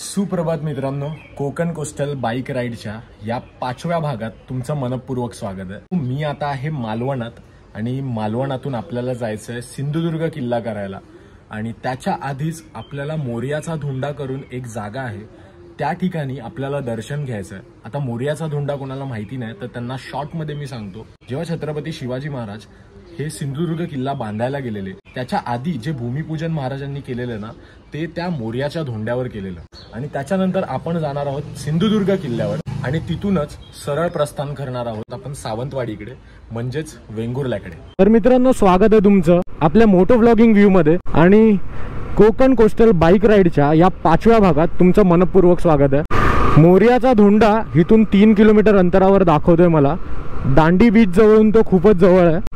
सुप्रभात मित्रांनो, Konkan coastal bike राईडच्या या 5व्या भागात तुमचं मनपूर्वक स्वागत आहे। मी आता आहे मालवणात आणि मालवणातून आपल्याला जायचं आहे सिंधुदुर्ग किल्ला करायला आणि त्याच्या आधीच आपल्याला मोर्याचा धोंडा करून एक जागा आहे, त्या ठिकाणी आपल्याला दर्शन घ्यायचं आहे। आता मोर्याचा धोंडा कोणाला माहिती नाही तर त्यांना शॉर्ट मध्ये मी सांगतो। जेव्हा छत्रपती शिवाजी महाराज हे सिंधुदुर्ग किल्ला बांधायला गेलेले त्याच्या आधी जे भूमिपूजन महाराजांनी केलेले ना ते त्या मोर्याच्या धोंड्यावर केलेलं आणि त्याच्यानंतर आपण जाणार आहोत सिंधुदुर्ग किल्ल्यावर आणि तिथूनच सरळ प्रस्थान करणार आहोत आपण सावंतवाडीकडे म्हणजेच वेंगुर्ल्याकडे। तर मित्रांनो, स्वागत आहे तुमचं आपल्या मोटो व्लॉगिंग व्ह्यू मध्ये आणि कोकण कोस्टल बाईक राईडच्या या 5व्या भागात तुमचं मनपूर्वक स्वागत आहे। मोर्याचा धोंडा इथून 3 किलोमीटर अंतरावर दाखवतोय मला। दांडी बीच जवळून तो खूपच जवळ आहे।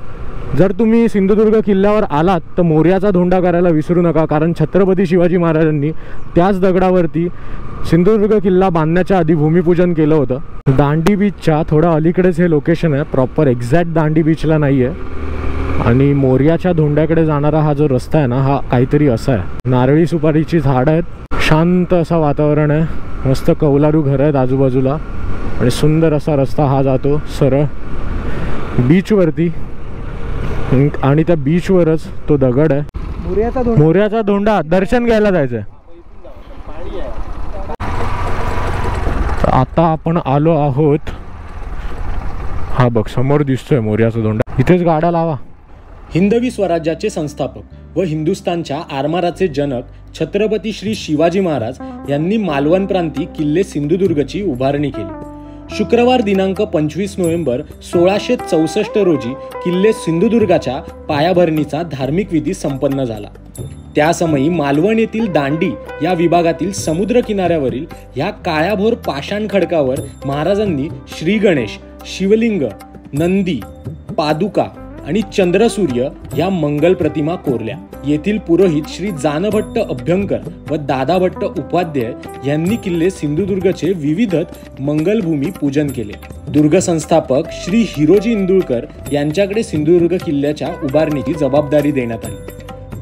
जर तुम्ही सिंधुदुर्ग किल्ल्यावर आलात तर मोर्याचा धोंडा करायला विसरू नका, कारण छत्रपती शिवाजी महाराजांनी त्याच दगडावरती सिंधुदुर्ग किल्ला बांधण्याच्या आधी भूमिपूजन केलं होतं। दांडी बीचच्या थोडा अलीकडेच हे लोकेशन आहे, प्रॉपर एक्झॅक्ट दांडी बीचला नाही आहे। आणि मोर्याच्या धोंड्याकडे जाणारा हा जो रस्ता आहे ना हा काहीतरी असा आहे। नारळी सुपारीची झाड आहेत, शांत असं वातावरण आहे, मस्त कौलारू घर आहेत आजूबाजूला आणि सुंदर असा रस्ता हा जातो सरळ बीचवरती आणि त्या बीचवरच तो दगड आहे मोर्याचा धोंडा दर्शन घ्यायला जायचंय। आता आपण आलो आहोत, हा बघ समोर दिसतोय मोर्याचा धोंडा, इथेच गाडा लावा। हिंदवी स्वराज्याचे संस्थापक व हिंदुस्थानच्या आरमाराचे जनक छत्रपती श्री शिवाजी महाराज यांनी मालवण प्रांती किल्ले सिंधुदुर्गची उभारणी केली। शुक्रवार दिनांक 25 नोव्हेंबर 1664 रोजी किल्ले सिंधुदुर्गाच्या पायाभरणीचा धार्मिक विधी संपन्न झाला। त्यासमयी मालवण येथील दांडी या विभागातील समुद्र किनाऱ्यावरील ह्या काळ्याभोर पाषाण खडकावर महाराजांनी श्री गणेश, शिवलिंग, नंदी, पादुका आणि चंद्रसूर्य या मंगल प्रतिमा कोरल्या। येथील पुरोहित श्री जानभट्ट अभ्यंकर व दादाभट्ट उपाध्याय यांनी किल्ले सिंधुदुर्गचे विविध मंगलभूमी पूजन केले। दुर्ग संस्थापक श्री हिरोजी इंदुळकर यांच्याकडे सिंधुदुर्ग किल्ल्याच्या उभारणीची जबाबदारी देण्यात आली।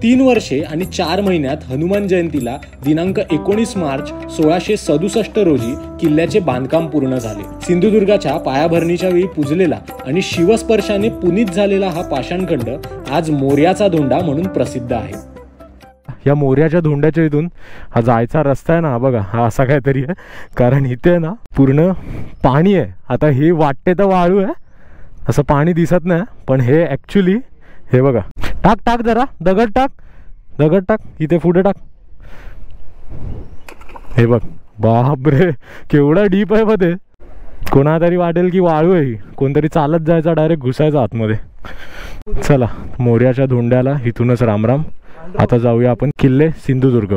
3 वर्षे आणि 4 महिन्यात हनुमान जयंतीला दिनांक 19 मार्च 1667 रोजी किल्ल्याचे बांधकाम पूर्ण झाले। सिंधुदुर्गाच्या पायाभरणीच्या वेळी पूजलेला आणि शिवस्पर्शाने पुनीत झालेला हा पाषाणखंड आज मोर्याचा धोंडा म्हणून प्रसिद्ध आहे। या मोर्याच्या धोंड्याच्या इथून हा जायचा रस्ता आहे ना, बघा हा असा काहीतरी आहे, कारण इथे ना पूर्ण पाणी आहे। आता हे वाटते तर वाळू आहे, असं पाणी दिसत नाही, पण हे ऍक्च्युली हे बघा, टाक टाक जरा दगड टाक इथे पुढे टाक, हे बघ बापरे केवढा डीप आहे मध्ये। कोणा तरी वाटेल की वाळू आहे, कोणतरी चालत जायचा डायरेक्ट घुसायचा आतमध्ये। चला मोर्याच्या धोंड्याला इथूनच रामराम। आता जाऊया आपण किल्ले सिंधुदुर्ग।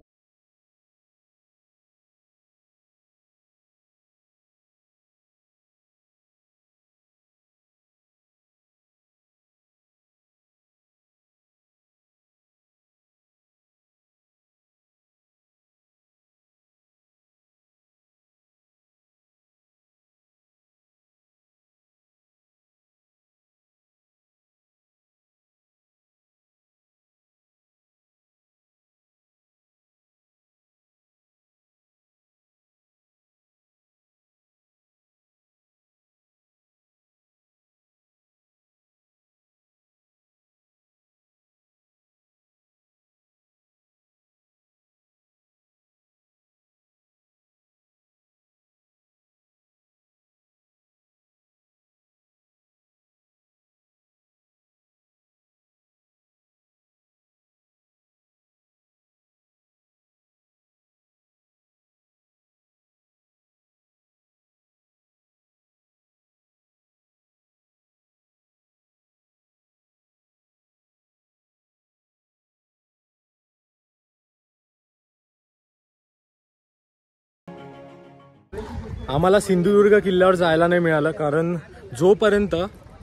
आम्हाला सिंधुदुर्ग किल्ल्यावर जायला नाही मिळालं, कारण जोपर्यंत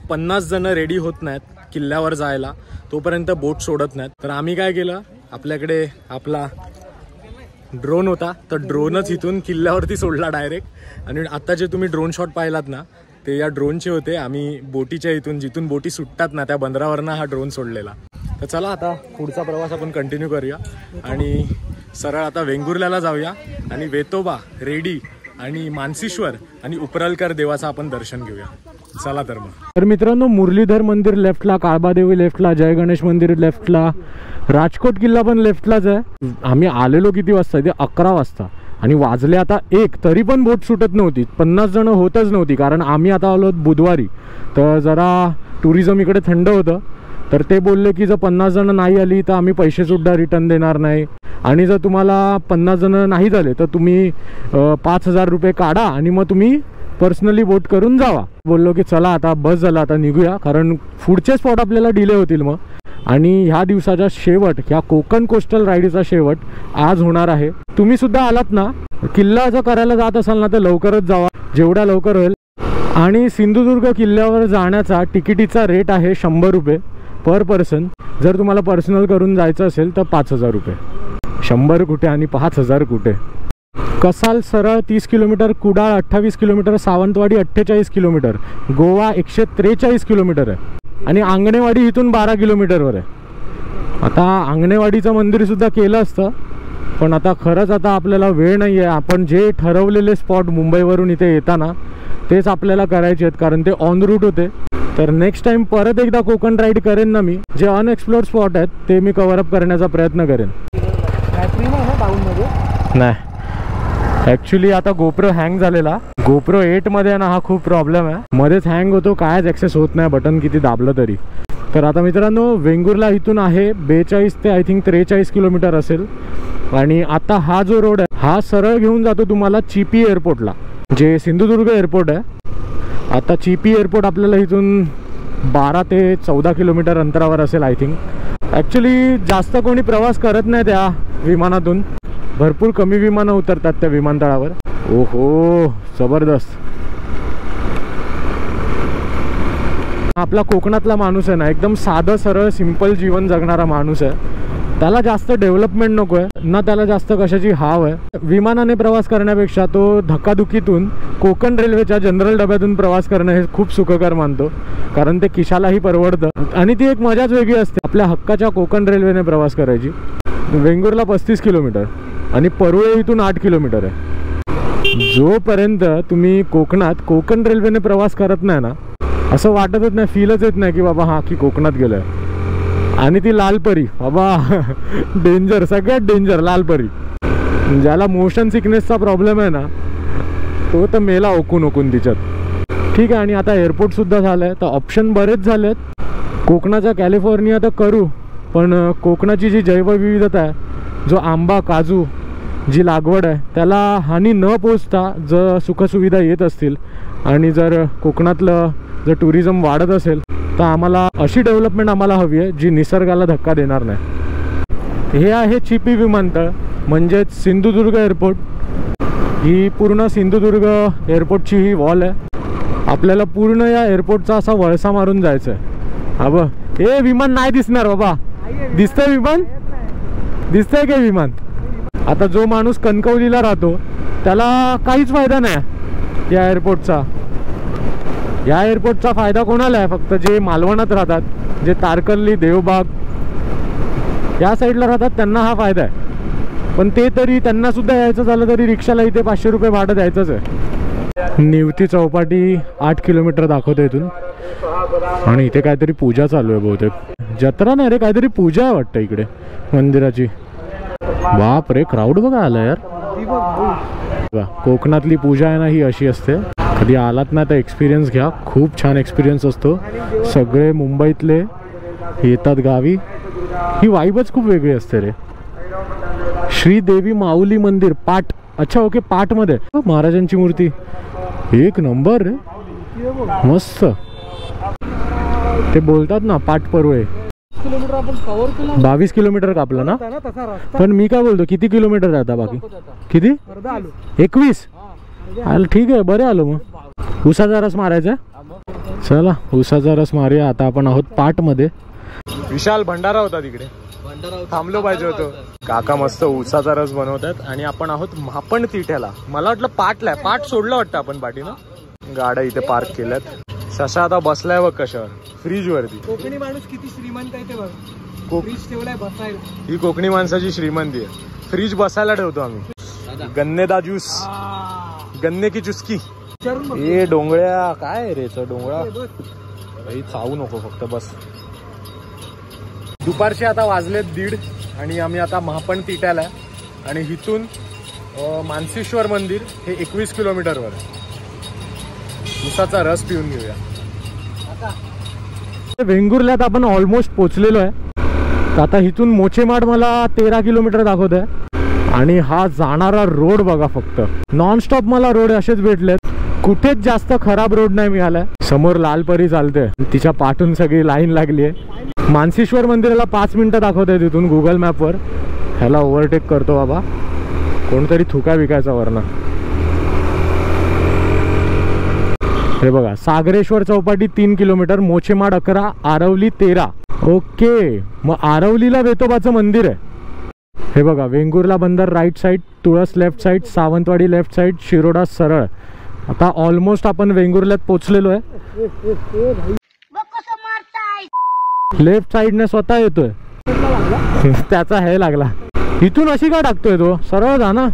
50 जण रेडी होत नाहीत किल्ल्यावर जायला तोपर्यंत बोट सोडत नाहीत। तर आम्ही काय केलं, आपल्याकडे आपला ड्रोन होता तर ड्रोनच इथून किल्ल्यावरती सोडला डायरेक्ट। आणि आता जे तुम्ही ड्रोन शॉट पाहिलात ना ते या ड्रोनचे होते। आम्ही बोटीच्या इथून जिथून बोटी सुटतात ना त्या बंदरावरनं हा ड्रोन सोडलेला। तर चला आता पुढचा प्रवास आपण कंटिन्यू करूया आणि सरळ आता वेंगुर्ल्याला जाऊया आणि वेतोबा, रेडी आणि मानसीश्वर आणि उपरलकर देवाचं आपण दर्शन घेऊया. चला तर मग. तर मित्रांनो, मुरलीधर मंदिर लेफ्टला, काळबादेवी लेफ्टला, जय गणेश मंदिर लेफ्टला, राजकोट किल्ला पण लेफ्टलाच आहे. आम्ही आलेलो किती वाजता? ते 11 वाजता आणि वाजले आता 1, तरी पण बोट सुटत नव्हती. 50 जण होतच नव्हती, कारण आम्ही आता आलो बुधवारी, तर जरा टुरिझम इकडे थंड होतं. तर ते बोलले की जर 50 जण नाही आली तर आम्ही पैसे सुद्धा रिटर्न देणार नाही, आणि जर तुम्हाला 50 जण नाही झाले तर तुम्ही 5,000 रुपये काढा आणि मग तुम्ही पर्सनली बोट करून जावा. बोललो की चला आता बस झाला, आता निघूया, कारण पुढचे स्पॉट आपल्याला डिले होतील मग. आणि ह्या दिवसाचा शेवट, ह्या कोकण कोस्टल राईडचा शेवट आज होणार आहे. तुम्ही सुद्धा आलात ना, किल्ला जर करायला जात असाल ना तर लवकरच जावा, जेवढ्या लवकर होईल. आणि सिंधुदुर्ग किल्ल्यावर जाण्याचा तिकिटीचा रेट आहे 100 रुपये पर पर्सन. जर तुम्हाला पर्सनल करून जायचं असेल तर 5,000 रुपये. 100 कुठे आणि 5,000 कुठे. कसाल सरळ 30 kilometre, Kudal 28 kilometre, Sawantwadi 48 kilometre, Goa 143 kilometre आहे, आणि आंगणेवाडी इथून 12 किलोमीटरवर आहे. आता आंगणेवाडीचं मंदिर सुद्धा केलं असतं, पण आता खरंच आता आपल्याला वेळ नाही आहे. आपण जे ठरवलेले स्पॉट मुंबईवरून इथे येताना तेच आपल्याला करायचे आहेत, कारण ते ऑन रूट होते. तर नेक्स्ट टाइम परत एकदा कोकण राईड करेन ना मी. जे अनएक्सप्लोर्ड स्पॉट आहेत ते मी कव्हर अप करण्याचा प्रयत्न करेन. नाही, ॲक्च्युली आता गोप्रो हँग झालेला. गोप्रो 8 मध्ये ना हा खूप प्रॉब्लेम आहे, मध्येच हँग होतो, कायच ॲक्सेस होत नाही बटन किती दाबलं तरी. तर आता मित्रांनो, वेंगुर्ला इथून आहे 42 ते आय थिंक 43 किलोमीटर असेल. आणि आता हा जो रोड आहे हा सरळ घेऊन जातो तुम्हाला चिपी एअरपोर्टला, जे सिंधुदुर्ग एअरपोर्ट आहे. आता चिपी एअरपोर्ट आपल्याला इथून 12 ते 14 किलोमीटर अंतरावर असेल आय थिंक. ॲक्च्युली जास्त कोणी प्रवास करत नाही त्या विमानातून, भरपूर कमी विमानं उतरतात त्या विमानतळावर. ओहो, जबरदस्त. आपला कोकणातला माणूस आहे ना, एकदम साधं सरळ सिंपल जीवन जगणारा माणूस आहे. त्याला जास्त डेव्हलपमेंट नको आहे ना, त्याला जास्त कशाची हाव आहे. विमानाने प्रवास करण्यापेक्षा तो धक्काधुकीतून कोकण रेल्वेच्या जनरल डब्यातून प्रवास करणं हे खूप सुखकर मानतो, कारण ते खिशालाही परवडतं आणि ती एक मजाच वेगळी असते आपल्या हक्काच्या कोकण रेल्वेने प्रवास करायची. वेंगुर्ला 35 किलोमीटर आणि परुळे इथून 8 किलोमीटर आहे. जोपर्यंत तुम्ही कोकणात कोकण रेल्वेने प्रवास करत नाही ना, असं वाटतच नाही, फीलच येत नाही की बाबा हा की कोकणात गेलोय. आणि ती लालपरी बाबा डेंजर, सगळ्यात डेंजर लालपरी. ज्याला मोशन सिकनेसचा प्रॉब्लेम आहे ना, तो तर मेला ओकून तिच्यात. ठीक आहे, आणि आता एअरपोर्ट सुद्धा झालं आहे, तर ऑप्शन बरेच झालेत. कोकणाचा कॅलिफोर्निया तर करू, पण कोकणाची जी जैवविविधता आहे, जो आंबा काजू जी लागवड आहे, त्याला हानी न पोचता जर सुखसुविधा येत असतील आणि जर कोकणातलं जर टुरिझम वाढत असेल तर आम्हाला अशी डेव्हलपमेंट आम्हाला हवी आहे जी निसर्गाला धक्का देणार नाही. हे आहे चिपी विमानतळ, म्हणजेच सिंधुदुर्ग एअरपोर्ट. ही पूर्ण सिंधुदुर्ग एअरपोर्टची ही वॉल आहे. आपल्याला पूर्ण या एअरपोर्टचा असा वळसा मारून जायचं आहे. हा बघ, हे विमान नाही दिसणार बाबा. दिसतंय विमान? दिसतंय काय विमान? आता जो माणूस कणकवलीला राहतो त्याला काहीच फायदा नाही या एअरपोर्टचा. या एअरपोर्टचा फायदा कोणाला आहे? फक्त जे मालवणात राहतात, जे तारकर्ली, देवबाग या साईडला राहतात, त्यांना हा फायदा आहे. पण ते तरी त्यांना सुद्धा यायचं झालं तरी रिक्षाला इथे 500 रुपये भाडं द्यायचंच आहे. निवती चौपाटी 8 किलोमीटर दाखवतो इथून, आणि इथे काहीतरी पूजा चालू आहे बहुतेक. जत्रा नाही रे, काहीतरी पूजा आहे वाटतं इकडे मंदिराची. बाप रे, क्राऊड बघा आला यार. कोकणातली पूजा आहे ना ही अशी असते. कधी आलात ना तर एक्सपिरियन्स घ्या, खूप छान एक्सपिरियन्स असतो. सगळे मुंबईतले येतात गावी, ही वाईबच खूप वेगळी असते रे. श्रीदेवी माऊली मंदिर पाट, अच्छा ओके, पाटमध्ये महाराजांची मूर्ती. एक नंबर रे, मस्त. ते बोलतात ना पाटपरुळे. 22 किलोमीटर कापलं ना. पण मी काय बोलतो, किती किलोमीटर राहता बाकी? किती? 21. आलं, ठीक आहे, बरे आलो मग. उसाचा रस मारायचा. चला उसाचा रस मारूया. आता आपण आहोत पाटमध्ये. विशाल भंडारा होता तिकडे, थांबलो पाहिजे होतो. काका मस्त उसाचा रस बनवतात. आणि आपण आहोत मापण तिठ्याला. मला वाटलं पाटला, पाट सोडलं वाटतं आपण पाठीनं. गाड्या इथे पार्क केल्यात. ससा आता बसलाय बघ कशावर, फ्रीज वरती. कोकणी माणूस किती श्रीमंत आहे ते बघ, फ्रीज ठेवलाय बसायला. ही कोकणी माणसाची श्रीमंती आहे. फ्रीज बसायला ठेवतो आम्ही. गन्नेदा ज्यूस, गन्ने की चुस्की. हे डोंगळ्या काय रे डोंगळा भाई, चावू नको फक्त बस. दुपारचे आता वाजलेत 1:30 आणि आम्ही आता महापण तिट्याला आहे आणि इथून मानसीश्वर मंदिर हे 21 किलोमीटरवर आहे. उसाचा रस पिऊन घेऊया. वेंगुर्ल्यात आपण ऑलमोस्ट पोचलेलो आहे. आता इथून मोचेमाड मला 13 किलोमीटर दाखवत आहे आणि हा जाणारा रोड बघा, फक्त नॉनस्टॉप मला रोड असेच भेटलेत. कुठेच जास्त खराब रोड नाही मिळालाय. समोर लालपरी चालते, तिच्या पाठून सगळी लाईन लागली आहे. मानसीश्वर मंदिराला 5 मिनिटं दाखवत आहे तिथून गुगल मॅपवर. ह्याला ओव्हरटेक करतो बाबा, कोणतरी थुका विकायचा वरना. हे बघा, सागरेश्वर चौपाटी 3 किलोमीटर, मोचेमाड 11, आरवली 13. ओके, मग आरवलीला वेतोबाचं मंदिर आहे. हे बघा, वेंगुर्ला बंदर राईट साईड, तुळस left side, Sawantwadi left side, Shiroda सरळ. आता ऑलमोस्ट आपण वेंगुर्ल्यात पोचलेलो आहे. लेफ्ट साईडने स्वतः येतोय. त्याचा हे लागला. इथून अशी का टाकतोय तो, सरळ जा ना.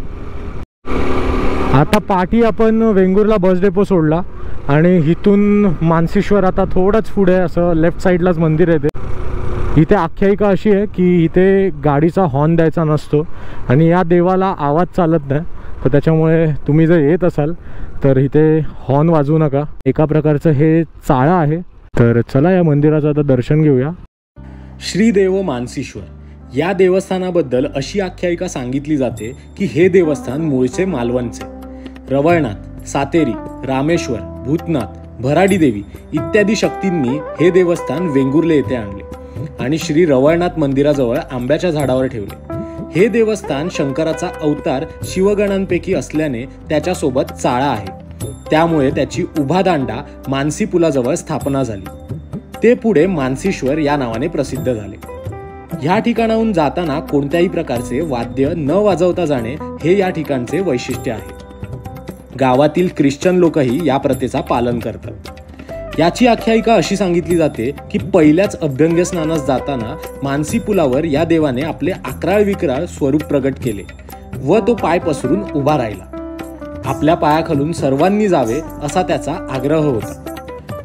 आता पाठी आपण वेंगुर्ला बस डेपो सोडला आणि इथून मानसीश्वर आता थोडंच पुढे असं लेफ्ट साईडलाच मंदिर आहे. ते इथे आख्यायिका अशी आहे की इथे गाडीचा हॉर्न द्यायचा नसतो आणि या देवाला आवाज चालत नाही. तर त्याच्यामुळे तुम्ही जर येत असाल तर इथे हॉर्न वाजवू नका. एका प्रकारचं हे चाळं आहे. तर चला या मंदिराचं आता दर्शन घेऊया. श्रीदेव मानसीश्वर या देवस्थानाबद्दल अशी आख्यायिका सांगितली जाते की हे देवस्थान मूळचे मालवणचे. रवळनाथ, सातेरी, रामेश्वर, भूतनाथ, भराडी देवी इत्यादी शक्तींनी हे देवस्थान वेंगुर्ले येथे आणले आणि श्री रवळनाथ मंदिराजवळ आंब्याच्या झाडावर ठेवले. हे देवस्थान शंकराचा अवतार शिवगणांपैकी असल्याने त्याच्यासोबत चाळा आहे. त्यामुळे त्याची उभा दांडा मानसी पुलाजवळ स्थापना झाली. ते पुढे मानसीश्वर या नावाने प्रसिद्ध झाले. ह्या ठिकाणाहून जाताना कोणत्याही प्रकारचे वाद्य न वाजवता जाणे हे या ठिकाणचे वैशिष्ट्य आहे. गावातील ख्रिश्चन लोकही या प्रथेचा पालन करतात. याची आख्यायिका अशी सांगितली जाते की पहिल्याच अभ्यंग स्नानास जाताना मानसी पुलावर या देवाने आपले अकराळ विक्राळ स्वरूप प्रगट केले व तो पाय पसरून उभा राहिला. आपल्या पायाखालून सर्वांनी जावे असा त्याचा आग्रह होता.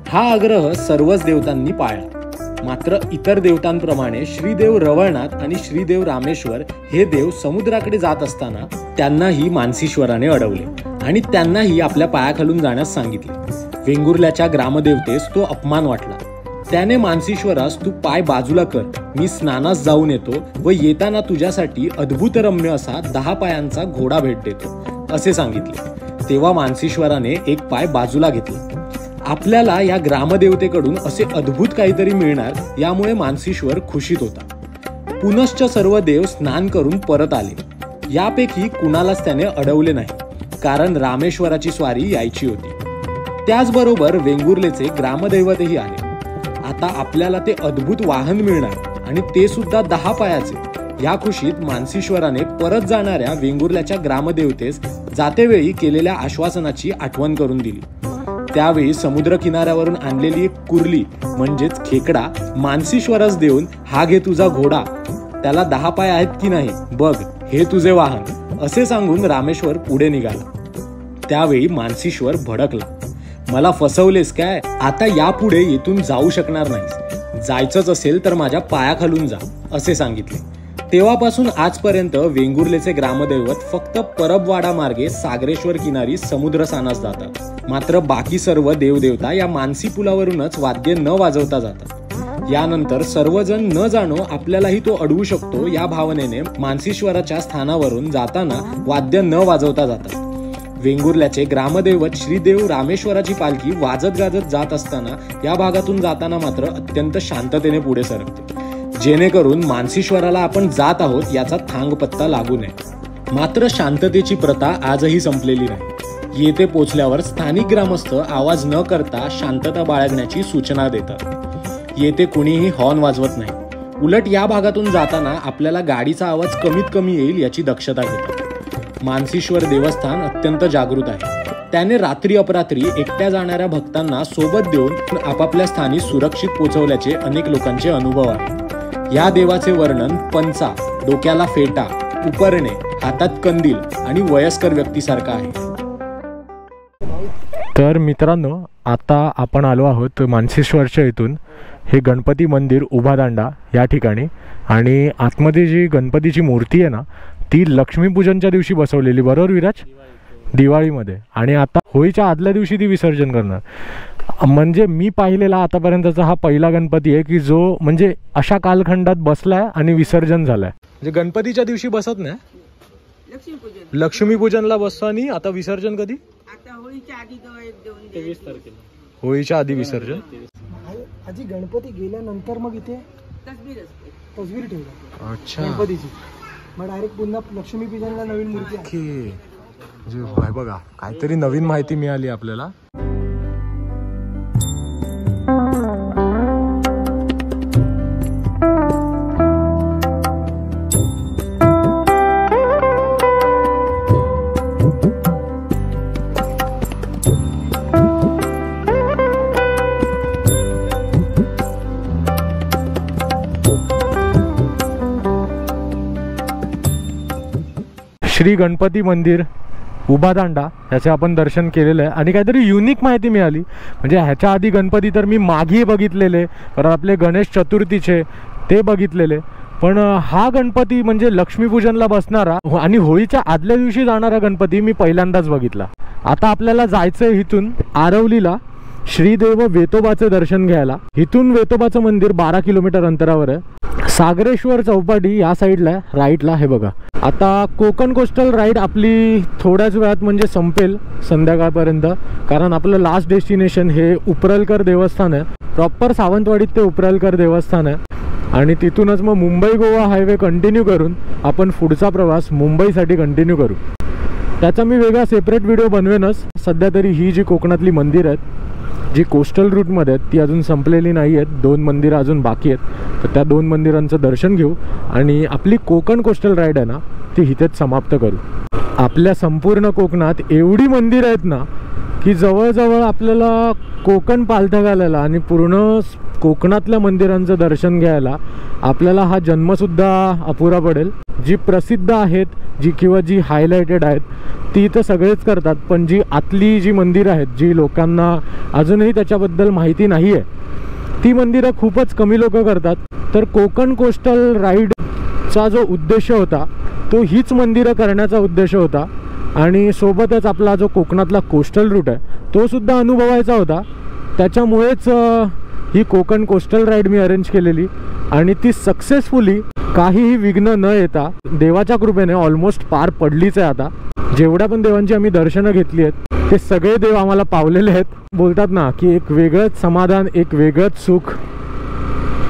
हा आग्रह सर्वच देवतांनी पाळला. मात्र इतर देवतांप्रमाणे श्रीदेव रवळनाथ आणि श्रीदेव रामेश्वर हे देव समुद्राकडे जात असताना त्यांनाही मानसीश्वराने अडवले आणि त्यांनाही आपल्या पायाखालून जाण्यास सांगितले. वेंगुर्ल्याच्या ग्रामदेवतेस तो अपमान वाटला. त्याने मानसीश्वरास तू पाय बाजूला कर, मी स्नानास जाऊन येतो व येताना तुझ्यासाठी अद्भुत रम्य असा 10 पायांचा घोडा भेट देतो असे सांगितले. तेव्हा मानसीश्वराने एक पाय बाजूला घेतला. आपल्याला या ग्रामदेवतेकडून असे अद्भुत काहीतरी मिळणार यामुळे मानसीश्वर खुशीत होता. पुनश्च सर्व देव स्नान करून परत आले. यापैकी कुणालाच त्याने अडवले नाही, कारण रामेश्वराची स्वारी यायची होती. त्याचबरोबर वेंगुर्लेचे ग्रामदैवतही आले. आता आपल्याला ते अद्भुत वाहन मिळणार आणि ते सुद्धा 10 पायाचे. या खुशीत मानसीश्वराने परत जाणाऱ्या वेंगुर्ल्याच्या ग्रामदेवतेस जातेवेळी केलेल्या आश्वासनाची आठवण करून दिली. त्यावेळी समुद्र किनाऱ्यावरून आणलेली एक कुर्ली म्हणजेच खेकडा मानसीश्वरास देऊन, हा घे तुझा घोडा, त्याला 10 पाय आहेत की नाही बघ, हे तुझे वाहन असे सांगून रामेश्वर पुढे निघाला. त्यावेळी मानसीश्वर भडकला. मला फसवलेस काय? आता यापुढे येथून जाऊ शकणार नाहीस. जायचंच असेल तर माझ्या पायाखालून जा असे सांगितले. तेव्हापासून आजपर्यंत वेंगुर्लेचे ग्रामदैवत फक्त परबवाडा मार्गे सागरेश्वर किनारी समुद्र स्नानास जातात. मात्र बाकी सर्व देवदेवता या मानसी पुलावरूनच वाद्य न वाजवता जातात. यानंतर सर्वजण न जाणो आपल्यालाही तो अडवू शकतो या भावनेने मानसीश्वराच्या स्थानावरून जाताना वाद्य न वाजवता जातात. वेंगुर्ल्याचे ग्रामदैवत श्रीदेव रामेश्वराची पालखी वाजत गाजत जात असताना या भागातून जाताना मात्र अत्यंत शांततेने पुढे सरकते, जेणेकरून मानसीश्वराला आपण जात आहोत याचा थांगपत्ता लागू नये. मात्र शांततेची प्रथा आजही संपलेली नाही. येथे पोचल्यावर स्थानिक ग्रामस्थ आवाज न करता शांतता बाळगण्याची सूचना देतात. येथे कुणीही हॉर्न वाजवत नाही. उलट या भागातून जाताना आपल्याला गाडीचा आवाज कमीत कमी येईल याची दक्षता घेतात. मानसीश्वर देवस्थान अत्यंत जागृत आहे. त्याने रात्री अपरात्री एकट्या जाणाऱ्या भक्तांना सोबत देऊन आपापल्या स्थानी सुरक्षित पोहोचवल्याचे अनेक लोकांचे अनुभव आहेत. या देवाचे वर्णन पंचा, डोक्याला फेटा, उपरणे, हातात कंदील आणि वयस्कर व्यक्तीसारखा आहे. तर मित्रांनो, आता आपण आलो आहोत मानसेश्वरच्या इथून. हे गणपती मंदिर उभादांडा या ठिकाणी, आणि आतमध्ये जी गणपतीची मूर्ती आहे ना, ती लक्ष्मीपूजनच्या दिवशी बसवलेली, बरोबर विराज? दिवाळीमध्ये. आणि आता होळीच्या आदल्या दिवशी ती विसर्जन करणार. म्हणजे मी पाहिलेला आतापर्यंतचा हा पहिला गणपती आहे की जो म्हणजे अशा कालखंडात बसलाय आणि विसर्जन झालाय. म्हणजे गणपतीच्या दिवशी बसत नाही, लक्ष्मीपूजनला बसतो. आणि आता विसर्जन कधी? आता होळीच्या आधी 23 तारखेला. होळीच्या आधी विसर्जन. आजी गणपती गेल्यानंतर मग इथे तसबीर ठेवला अच्छा, गणपतीची. मग डायरेक्ट पुन्हा लक्ष्मी पूजनला नवीन मूर्ती आहे. जे बघा, काहीतरी नवीन माहिती मिळाली आपल्याला. श्री गणपती मंदिर उभादांडा ह्याचे आपण दर्शन केलेलं आहे. आणि काहीतरी युनिक माहिती मिळाली. म्हणजे ह्याच्या आधी गणपती तर मी मागे बघितलेले, कारण आपले गणेश चतुर्थीचे ते बघितलेले, पण हा गणपती म्हणजे लक्ष्मीपूजनला बसणारा आणि होळीच्या आदल्या दिवशी जाणारा गणपती मी पहिल्यांदाच बघितला. आता आपल्याला जायचं आहे इथून आरवलीला श्रीदेव वेतोबाचं दर्शन घ्यायला. इथून वेतोबाचं मंदिर 12 किलोमीटर अंतरावर आहे. सागरेश्वर चौपाटी या साईडला आहे, राईटला. हे बघा, आता कोकण कोस्टल राईड आपली थोड्याच वेळात म्हणजे संपेल संध्याकाळपर्यंत, कारण आपलं लास्ट डेस्टिनेशन हे उपरलकर देवस्थान आहे. प्रॉपर सावंतवाडीत ते उपरलकर देवस्थान आहे. आणि तिथूनच मग मुंबई गोवा हायवे कंटिन्यू करून आपण पुढचा प्रवास मुंबईसाठी कंटिन्यू करू. त्याचा मी वेगळा सेपरेट व्हिडिओ बनवेनच. सध्या तरी ही जी कोकणातली मंदिर आहेत जी कोस्टल रूटमध्ये आहेत ती अजून संपलेली नाही आहेत. 2 मंदिरं अजून बाकी आहेत. तर त्या 2 मंदिरांचं दर्शन घेऊ आणि आपली कोकण कोस्टल राईड आहे ना ती इथेच समाप्त करू. आपल्या संपूर्ण कोकणात एवढी मंदिरं आहेत ना की जवळजवळ आपल्याला कोकण पालथं घालायला आणि पूर्ण कोकणातल्या मंदिरांचं दर्शन घ्यायला आपल्याला हा जन्मसुद्धा अपुरा पडेल. जी प्रसिद्ध आहेत जी किंवा जी हायलाइटेड आहेत ती तर सगळेच करतात, पण जी आतली जी मंदिरं आहेत जी लोकांना अजूनही त्याच्याबद्दल माहिती नाही आहे ती मंदिरं खूपच कमी लोक करतात. तर कोकण कोस्टल राईडचा जो उद्देश होता तो हीच मंदिरं करण्याचा उद्देश होता. आणि सोबतच आपला जो कोकणातला कोस्टल रूट आहे तो सुद्धा अनुभवायचा होता. त्याच्यामुळेच ही कोकण कोस्टल राईड मी अरेंज केलेली आणि ती सक्सेसफुली काहीही विघ्न न येता देवाच्या कृपेने ऑलमोस्ट पार पडलीच आहे. आता जेवढ्या पण देवांची आम्ही दर्शनं घेतली आहेत ते सगळे देव आम्हाला पावलेले आहेत. बोलतात ना की एक वेगळंच समाधान, एक वेगळंच सुख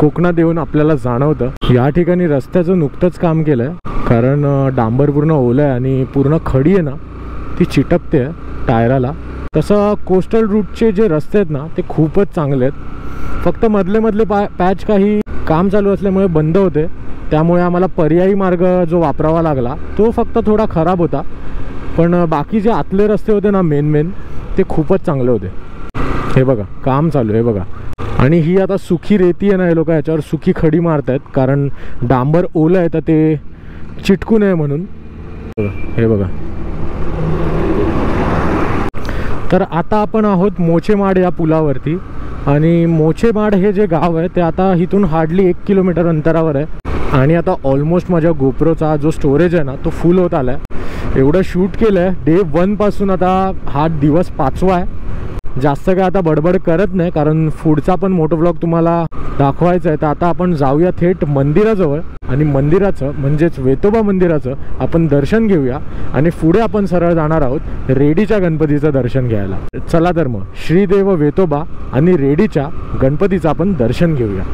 कोकणात येऊन आपल्याला जाणवतं. या ठिकाणी रस्त्याचं नुकतंच काम केलं आहे, कारण डांबर पूर्ण ओलं आहे आणि पूर्ण खडी आहे ना ती चिटकते आहे टायराला. तसं कोस्टल रूटचे जे रस्ते आहेत ना ते खूपच चांगले आहेत. फक्त मधले पॅच काही काम चालू असल्यामुळे बंद होते, त्यामुळे आम्हाला पर्यायी मार्ग जो वापरावा लागला तो फक्त थोडा खराब होता. पण बाकी जे आतले रस्ते होते ना मेन ते खूपच चांगले होते. हे बघा काम चालू आहे बघा. आणि ही आता सुखी रेती आहे ना, हे लोक याच्यावर सुखी खडी मारत आहेत कारण डांबर ओलं आहे तर ते चिटकू नये म्हणून. हे बघा. तर आता आपण आहोत मोचेमाड या पुलावरती. आणि मोचेमाड हे जे गाव आहे ते आता इथून हार्डली 1 किलोमीटर अंतरावर आहे. आणि आता ऑलमोस्ट माझ्या गोप्रोचा जो स्टोरेज आहे ना तो फुल होत आला आहे. एवढं शूट केलं आहे डे 1 पासून. आता हा दिवस 5वा आहे. जास्त काय आता बडबड करत नाही कारण पुढचा पण मोठो व्लॉग तुम्हाला दाखवायचा आहे. तर आता आपण जाऊया थेट मंदिराजवळ आणि मंदिराचं म्हणजेच वेतोबा मंदिराचं आपण दर्शन घेऊया. आणि पुढे आपण सरळ जाणार आहोत रेडीच्या गणपतीचं दर्शन घ्यायला. चला तर मग श्रीदेव वेतोबा आणि रेडीच्या गणपतीचं आपण दर्शन घेऊया.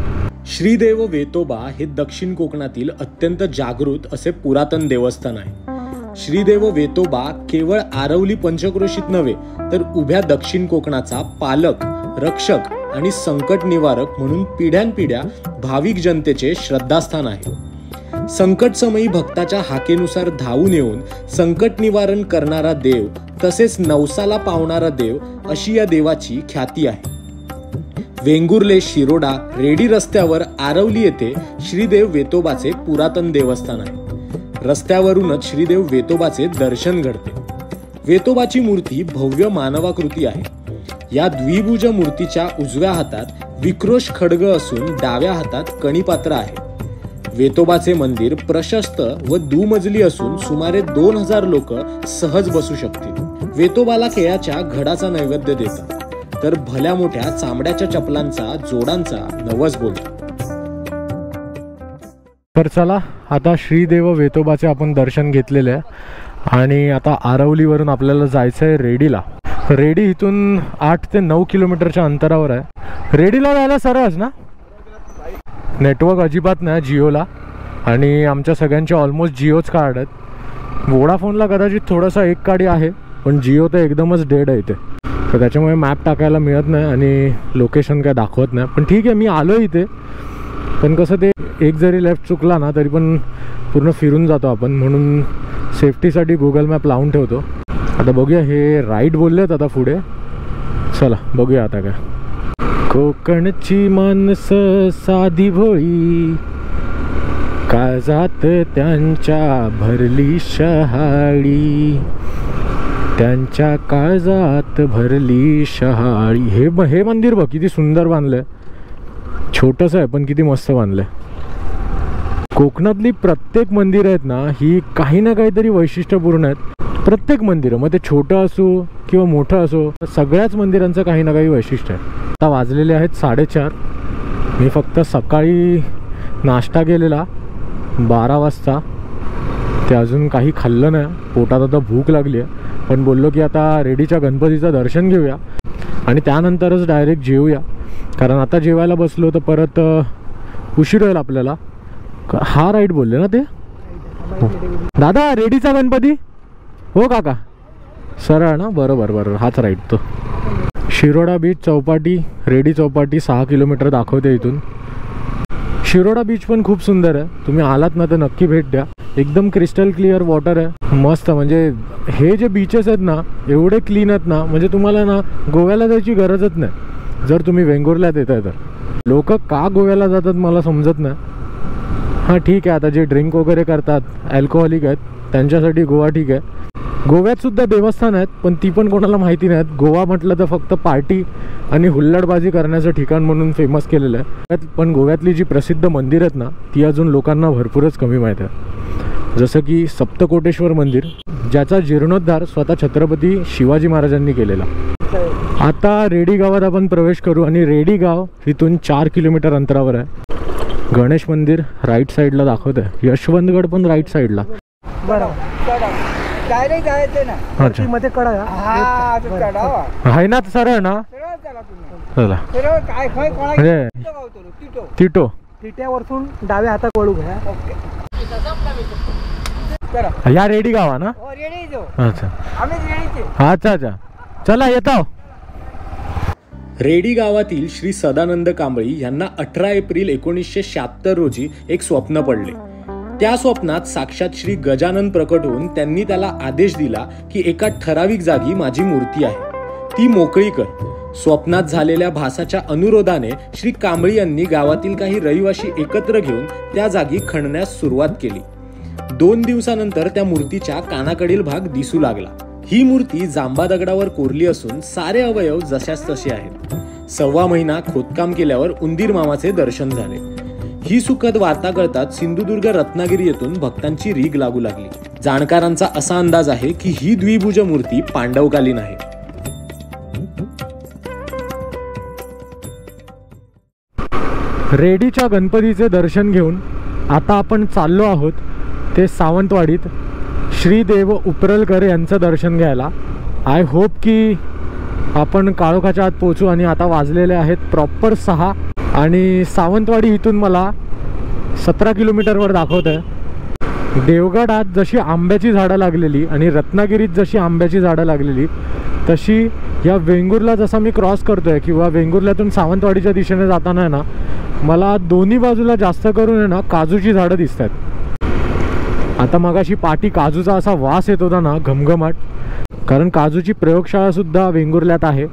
श्रीदेव वेतोबा हे दक्षिण कोकणातील अत्यंत जागृत असे पुरातन देवस्थान आहे. श्रीदेव वेतोबा केवळ आरवली पंचक्रोशीत नव्हे तर उभ्या दक्षिण कोकणाचा पालक, रक्षक आणि संकट निवारक म्हणून पिढ्यानपिढ्या भाविक जनतेचे श्रद्धास्थान आहे. संकटसमयी भक्ताच्या हाकेनुसार धावून येऊन संकट निवारण करणारा देव तसेच नवसाला पावणारा देव अशी या देवाची ख्याती आहे. वेंगुर्ले शिरोडा रेडी रस्त्यावर आरवली येथे श्रीदेव वेतोबाचे पुरातन देवस्थान आहे. रस्त्यावरूनच श्रीदेव वेतोबाचे दर्शन घडते. वेतोबाची मूर्ती भव्य मानवाकृती आहे. या द्विभुज मूर्तीच्या उजव्या हातात विक्रोश खड्ग असून डाव्या हातात कणीपात्र आहे. वेतोबाचे मंदिर प्रशस्त व दुमजली असून सुमारे 2000 लोक सहज बसू शकतील. वेतोबाला केळाच्या घडाचा नैवेद्य देतात, तर भल्या मोठ्या चामड्याच्या चपलांचा जोडांचा नवस बोलतात. तर चला, आता श्रीदेव वेतोबाचे आपण दर्शन घेतलेले आहे आणि आता आरवलीवरून आपल्याला जायचं आहे रेडीला. रेडी इथून 8 ते 9 किलोमीटरच्या अंतरावर आहे. रेडीला जायला सरळच ना, नेटवर्क अजिबात नाही जिओला, आणि आमच्या सगळ्यांचे ऑलमोस्ट जिओच कार्ड आहेत. वोडाफोनला कदाचित थोडासा एक काडी आहे, पण जिओ तर एकदमच डेड आहे इथे, तर त्याच्यामुळे मॅप टाकायला मिळत नाही आणि लोकेशन काय दाखवत नाही. पण ठीक आहे, मी आलो इथे, पण कसं ते एक जरी लेफ्ट चुकला ना तरी पण पूर्ण फिरून जातो आपण, म्हणून सेफ्टीसाठी गुगल मॅप लावून ठेवतो. आता बघूया, हे राईट बोललेत आता पुढे, चला बघूया आता काय. कोकणची माणसं साधी भोळी, काळजात त्यांच्या भरली शहाळी, त्यांच्या काळजात भरली शहाळी. हे मंदिर बघ किती सुंदर बांधलंय, छोटंसं आहे पण किती मस्त बांधलंय. कोकणातली प्रत्येक मंदिर आहेत ना, ही काही ना काहीतरी वैशिष्ट्यपूर्ण आहेत. प्रत्येक मंदिर, मग ते छोटं असो किंवा मोठं असो, सगळ्याच मंदिरांचं काही ना काही वैशिष्ट्य आहे. आता वाजलेले आहेत 4:30. मी फक्त सकाळी नाश्ता केलेला 12 वाजता, ते अजून काही खाल्लं नाही. पोटात आता भूक लागली आहे, पण बोललो की आता रेडीच्या गणपतीचं दर्शन घेऊया आणि त्यानंतरच डायरेक्ट जेवूया, कारण आता जेवायला बसलो तर परत उशीर होईल आपल्याला. हा राईट बोलले ना ते दादा, रेडीचा गणपती हो काका, सरळ ना, बरोबर बरोबर, हाच राईट तो. Shiroda beach Chowpatty, ready Chowpatty 6 kilometre दाखवते इथून. शिरोडा बीच पण खूप सुंदर आहे, तुम्ही आलात ना तर नक्की भेट द्या. एकदम क्रिस्टल क्लिअर वॉटर आहे, मस्त. म्हणजे हे जे बीचेस आहेत ना एवढे क्लीन आहेत ना, म्हणजे तुम्हाला ना गोव्याला जायची गरजच नाही जर तुम्ही वेंगुर्ल्यात येत आहे तर. लोक का गोव्याला जातात मला समजत नाही. हां ठीक आहे, आता जे ड्रिंक वगैरे करतात, अल्कोहोलिक आहेत, त्यांच्यासाठी गोवा ठीक आहे. गोव्यात सुद्धा देवस्थान आहेत, पण ती पण कोणाला माहिती नाहीत. गोवा म्हटलं तर फक्त पार्टी आणि हुल्लडबाजी करण्याचं ठिकाण म्हणून फेमस केलेलं आहे. पण गोव्यातली जी प्रसिद्ध मंदिर आहेत ना, ती अजून लोकांना भरपूरच कमी माहीत आहे. जसं की सप्तकोटेश्वर मंदिर, ज्याचा जीर्णोद्धार स्वतः छत्रपती शिवाजी महाराजांनी केलेला. आता रेडी गावात आपण प्रवेश करू आणि रेडी गाव इथून 4 किलोमीटर अंतरावर आहे. गणेश मंदिर राईट साईडला दाखवत आहे, यशवंतगड पण राईट साईडला. अच्छा मध्ये कडा आहे ना, सरळ ना, चला. तिटो तिट्यावरतून डाव्या हातात वळू घ्या. या रेडी गावा ना, अच्छा अच्छा अच्छा, चला येतो. रेडी गावातील श्री सदानंद कांबळी यांना 18 एप्रिल 1976 रोजी एक स्वप्न पडले. त्या स्वप्नात साक्षात श्री गजानन प्रकट होऊन त्यांनी त्याला आदेश दिला की एका ठराविक जागी माझी मूर्ती आहे, ती मोकळी कर. स्वप्नात झालेल्या भासाच्या अनुरोधाने श्री कांबळी यांनी गावातील काही रहिवासी एकत्र घेऊन त्या जागी खणण्यास सुरुवात केली. 2 दिवसानंतर त्या मूर्तीच्या कानाकडील भाग दिसू लागला. ही मूर्ती जांबा दगडावर कोरली असून सारे अवयव जशास तसे आहेत. 1.25 महिना खोदकाम केल्यावर उंदीर मामाचे दर्शन झाले. ही सुखद वार्ता कळतात सिंधुदुर्ग रत्नागिरी येथून भक्तांची रीग लागू लागली. जाणकारांचा असा अंदाज आहे की ही द्विभुज मूर्ती पांडवकालीन आहे. रेडीच्या गणपतीचे दर्शन घेऊन आता आपण चाललो आहोत ते सावंतवाडीत श्रीदेव उपरलकर यांचं दर्शन घ्यायला. आय होप की आपण काळोखाच्या आत पोहोचू. आणि आता वाजलेले आहेत प्रॉपर 6 आणि सावंतवाडी इथून मला 17 किलोमीटरवर दाखवत आहे. देवगडात जशी आंब्याची झाडं लागलेली आणि रत्नागिरीत जशी आंब्याची झाडं लागलेली, तशी या वेंगुर्ला जसा मी क्रॉस करतोय किंवा वेंगुर्ल्यातून सावंतवाडीच्या दिशेने जाताना आहे ना, मला दोन्ही बाजूला जास्त करून आहे ना काजूची झाडं दिसत आहेत. आता मगाशी पाठी काजूचा असा वास येत होता ना, घमघमाट, कारण काजूची प्रयोगशाळा सुद्धा वेंगुर्ल्यात आहे.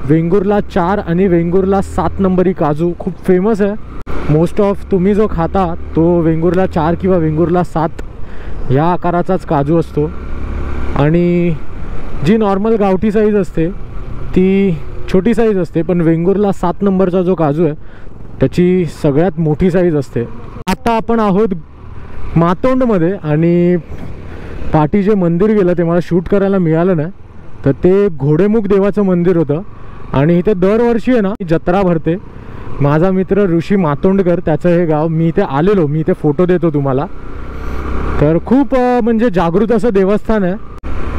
वेंगुर्ला 4 आणि वेंगुर्ला 7 नंबरी काजू खूप फेमस आहे. मोस्ट ऑफ तुम्ही जो खाता तो वेंगुर्ला 4 किंवा वेंगुर्ला 7 या आकाराचाच काजू असतो आणि जी नॉर्मल गावठी साईज असते ती छोटी साईज असते, पण वेंगुर्ला 7 नंबरचा जो काजू आहे त्याची सगळ्यात मोठी साईज असते. आता आपण आहोत मातोंडमध्ये आणि पाठी जे मंदिर गेलं ते मला शूट करायला मिळालं नाही, तर ते घोडेमुख देवाचं मंदिर होतं आणि इथे दरवर्षी आहे ना जत्रा भरते. माझा मित्र ऋषी मातोंडकर त्याचं हे गाव, मी इथे आलेलो, मी इथे फोटो देतो तुम्हाला. तर खूप म्हणजे जागृत असं देवस्थान आहे.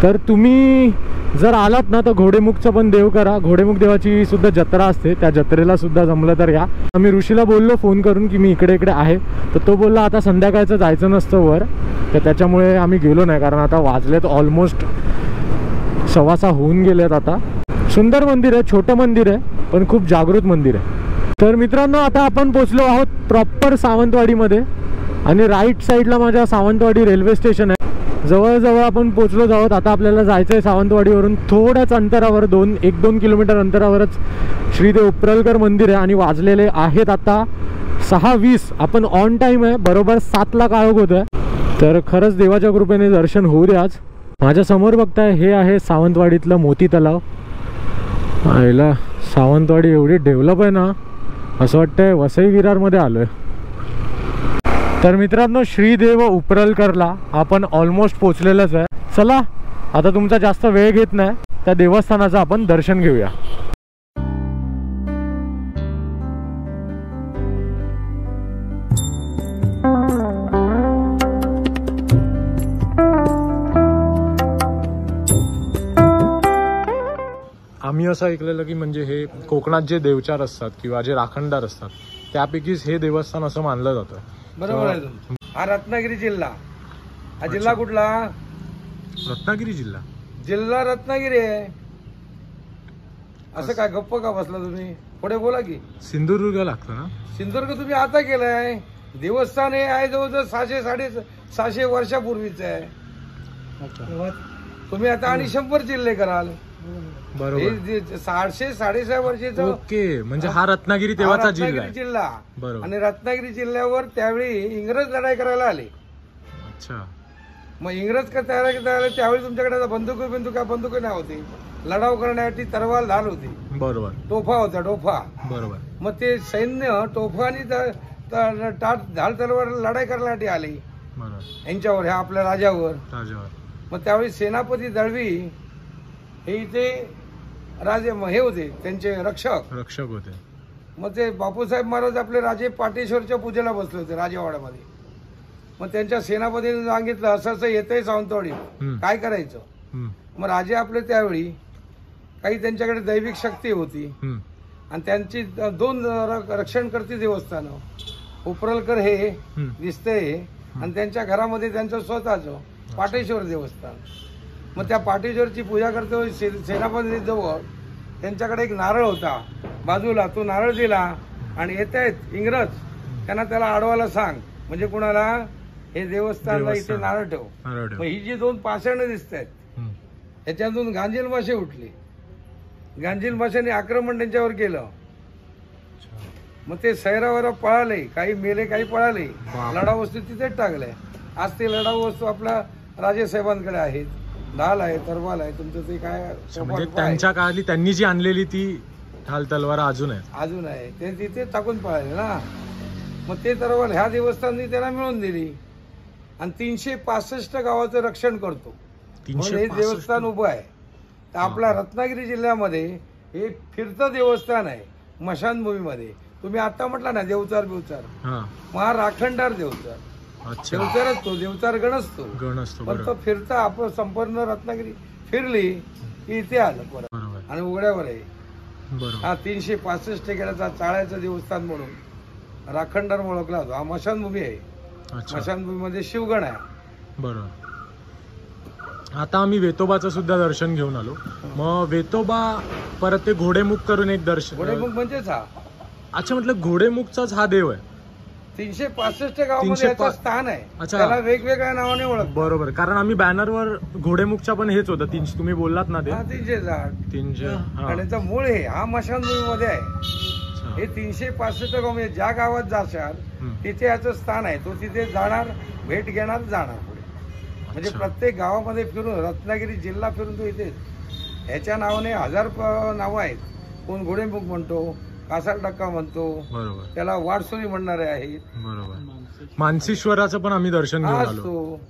तर तुम्ही जर आलात ना तर घोडेमुखचं पण देव करा. घोडेमुख देवाची सुद्धा जत्रा असते, त्या जत्रेला सुद्धा जमलं तर या. मी ऋषीला बोललो फोन करून की मी इकडे इकडे आहे, तर तो बोलला आता संध्याकाळचं जायचं नसतं वर, तर त्याच्यामुळे आम्ही गेलो नाही, कारण आता वाजलेत ऑलमोस्ट 6:15 होऊन गेलेत. आता सुंदर मंदिर आहे, छोटं मंदिर आहे पण खूप जागृत मंदिर आहे. तर मित्रांनो आता आपण पोचलो आहोत प्रॉपर सावंतवाडीमध्ये आणि राईट साईडला माझ्या सावंतवाडी रेल्वे स्टेशन आहे. जवळजवळ आपण पोचलो आहोत. आता आपल्याला जायचं आहे सावंतवाडीवरून थोड्याच अंतरावर 1-2 किलोमीटर अंतरावरच श्रीदेव उपरलकर मंदिर आहे आणि वाजलेले आहेत आता 6:20. आपण ऑन टाईम आहे, बरोबर 7ला काळोख होत आहे. तर खरंच देवाच्या कृपेने दर्शन होऊ दे आज. माझ्या समोर बघताय हे आहे सावंतवाडीतलं मोती तलाव. आईला सावंतवाडी एवढी डेव्हलप आहे ना, असं वाटतंय वसई विरारमध्ये आलोय. तर मित्रांनो श्रीदेव उपरलकरला आपण ऑलमोस्ट पोचलेलंच आहे. चला आता तुमचा जास्त वेळ घेत नाही, त्या देवस्थानाचं आपण दर्शन घेऊया. आम्ही असं ऐकलेलं की म्हणजे हे कोकणात जे देवचार असतात किंवा जे राखणदार असतात त्यापैकीच हे देवस्थान असं मानलं जातं. बरोबर आहे. हा रत्नागिरी जिल्हा. हा जिल्हा कुठला? रत्नागिरी जिल्हा. जिल्हा रत्नागिरी आहे. असं काय गप्प का बसला तुम्ही? पुढे बोला की. सिंधुदुर्ग लागतं ना? सिंधुदुर्ग तुम्ही आता केलंय. देवस्थान हे आहे जवळजवळ 600-650 वर्षापूर्वीच आहे. तुम्ही आता आणि 100 जिल्हे कराल. बरोबर. 600-650 वर्षाचं. ओके, म्हणजे हा रत्नागिरी तेव्हाचा जिल्हा. जिल्हा बरोबर. आणि रत्नागिरी जिल्ह्यावर त्यावेळी इंग्रज लढाई करायला आले. अच्छा. मग इंग्रज का तयार त्यावेळी तुमच्याकडे बंदुका नाही होती. लढाव करण्यासाठी तरवार ढाल होती. बरोबर. तोफा होता, टोफा. बरोबर. मग ते सैन्य तोफा आणि ढाल तलवार लढाई करण्यासाठी आले यांच्यावर, ह्या आपल्या राजावर. मग त्यावेळी सेनापती दळवी हे इथे राजे हे होते, त्यांचे रक्षक होते. मग ते बापूसाहेब महाराज आपले राजे पाटेश्वरच्या पूजेला बसले होते राजेवाड्यामध्ये. मग त्यांच्या सेनापतीने सांगितलं असं असं येतंय सावंतवाडी, काय करायचं. मग राजे आपले त्यावेळी काही त्यांच्याकडे दैविक शक्ती होती आणि त्यांची 2 रक्षणकर्ती देवस्थान, उपरलकर हे दिसतंय आणि त्यांच्या घरामध्ये त्यांचं स्वतःचं पाटेश्वर देवस्थान. मग त्या पाटेश्वरची पूजा करतो सेनापती जवळ त्यांच्याकडे एक नारळ होता बाजूला, तो नारळ दिला आणि येतायत इंग्रज, त्यांना त्याला अडवायला सांग, म्हणजे कुणाला हे देवस्थानला इथे नारळ ठेव. मग ही जी 2 पाषाणं दिसत आहेत ह्याच्यातून गांजील मासे उठले. गांजील माशाने आक्रमण त्यांच्यावर केलं. मग ते सैरावर पळाले, काही मेले काही पळाले. लढाऊ वस्तू तिथेच टाकल्या. आज ते लढाऊ वस्तू आपल्या राजेसाहेबांकडे आहेत. ढाल आहे, तरवाल आहे, तुमचं ते काय त्यांच्या काळातली त्यांनी जी आणलेली ती ढाल तलवार अजून आहे ते तिथे टाकून पळाले ना. मग ते तरवाल ह्या देवस्थाननी त्याला मिळवून दिली आणि 365 गावाचं रक्षण करतो. हे देवस्थान उभं आहे. तर आपल्या रत्नागिरी जिल्ह्यामध्ये हे फिरतं देवस्थान आहे. स्मशानभूमीमध्ये तुम्ही आता म्हटला ना देवचार मग हा राखणदार देवचार. देवचारच तो, देवचार गण असतो पण तो फिरता. आपण संपूर्ण रत्नागिरी फिरली की इथे आलं परत आणि उघड्यावर आहे. हा 365 गेल्याचा चाळ्याचं देवस्थान म्हणून राखणदार ओळखला जातो. हा स्मशानभूमी आहे. स्मशानभूमीमध्ये शिवगण आहे. बरोबर. आता आम्ही वेतोबाचं सुद्धा दर्शन घेऊन आलो. मग वेतोबा परत ते घोडेमुख करून एक दर्शन. घोडेमुख म्हणजेच हा. अच्छा, म्हटलं घोडेमुखचाच हा देव आहे. 365 गावामध्ये याचं स्थान आहे. त्याला वेगवेगळ्या नावाने ओळख. बरोबर, कारण आम्ही बॅनरवर घोडेमुखच्या पण हेच होतं 300 तुम्ही बोललात ना ते. 300 आणि त्याचा मूळ हे हा स्मशानभूमीमध्ये आहे. हे 365 गाव ज्या गावात जाशाल तिथे याचं स्थान आहे. तो तिथे जाणार, भेट घेणार, जाणार पुढे. म्हणजे प्रत्येक गावामध्ये फिरून, रत्नागिरी जिल्हा फिरून तो इथे. ह्याच्या नावाने 1000 नावं आहेत. कोण घोडेमुख म्हणतो, कासार टक्का म्हणतो, बरोबर, त्याला वाडसोरी म्हणणारे आहेत. बरोबर. मानसीश्वराचं पण आम्ही दर्शन घेऊन आज आलो. तो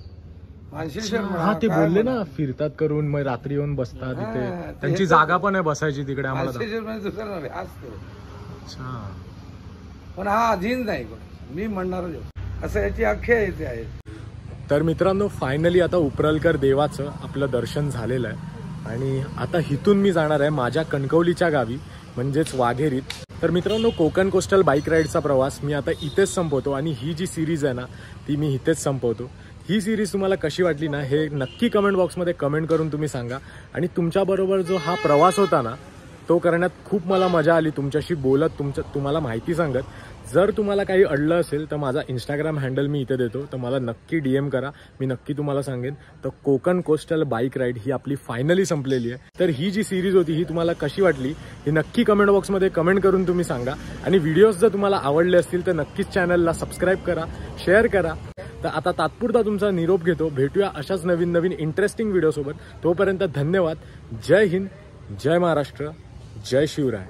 मानसीश्वर म्हणा, हा ते काय बोलले म्हणा. ना, फिरतात करून मग रात्री येऊन बसतात हा, तिथे. ते त्यांची हेच जागा पण आहे बसायची तिकडे आम्हाला. मानसीश्वर म्हणजे दुसरा नव्हे, आज तो. अच्छा. पण हा अधीन नाही कोण, मी म्हणणार असं याची अख्ख्या येते आहे. तर मित्रांनो, फायनली आता उपरलकर देवाचं आपलं दर्शन झालेलं आहे आणि आता इथून मी जाणार आहे माझ्या कणकवलीच्या गावी म्हणजेच वाघेरीत. तर मित्रांनो, कोकण कोस्टल बाईक राईडचा प्रवास मी आता इथेच संपवतो आणि ही जी सिरीज आहे ना ती मी इथेच संपवतो. ही सिरीज तुम्हाला कशी वाटली ना हे नक्की कमेंट बॉक्समध्ये कमेंट करून तुम्ही सांगा. आणि तुमच्याबरोबर जो हा प्रवास होता ना तो करण्यात खूप मला मजा आली, तुमच्याशी बोलत, तुम्हाला माहिती सांगत. जर तुम्हाला काही अडलं असेल तर माझा इंस्टाग्राम हँडल मी इथे देतो, तर मला नक्की DM करा, मी नक्की तुम्हाला सांगेन. तर कोकण कोस्टल बाईक राईड ही आपली फायनली संपलेली आहे. तर ही जी सिरीज होती ही तुम्हाला कशी वाटली ही नक्की कमेंट बॉक्समध्ये कमेंट करून तुम्ही सांगा. आणि व्हिडिओज जर तुम्हाला आवडले असतील तर नक्कीच चॅनलला सबस्क्राईब करा, शेअर करा. तर आता तात्पुरता तुमचा निरोप घेतो. भेटूया अशाच नवीन नवीन इंटरेस्टिंग व्हिडिओसोबत. तोपर्यंत धन्यवाद. जय हिंद, जय महाराष्ट्र, जय शिवराय.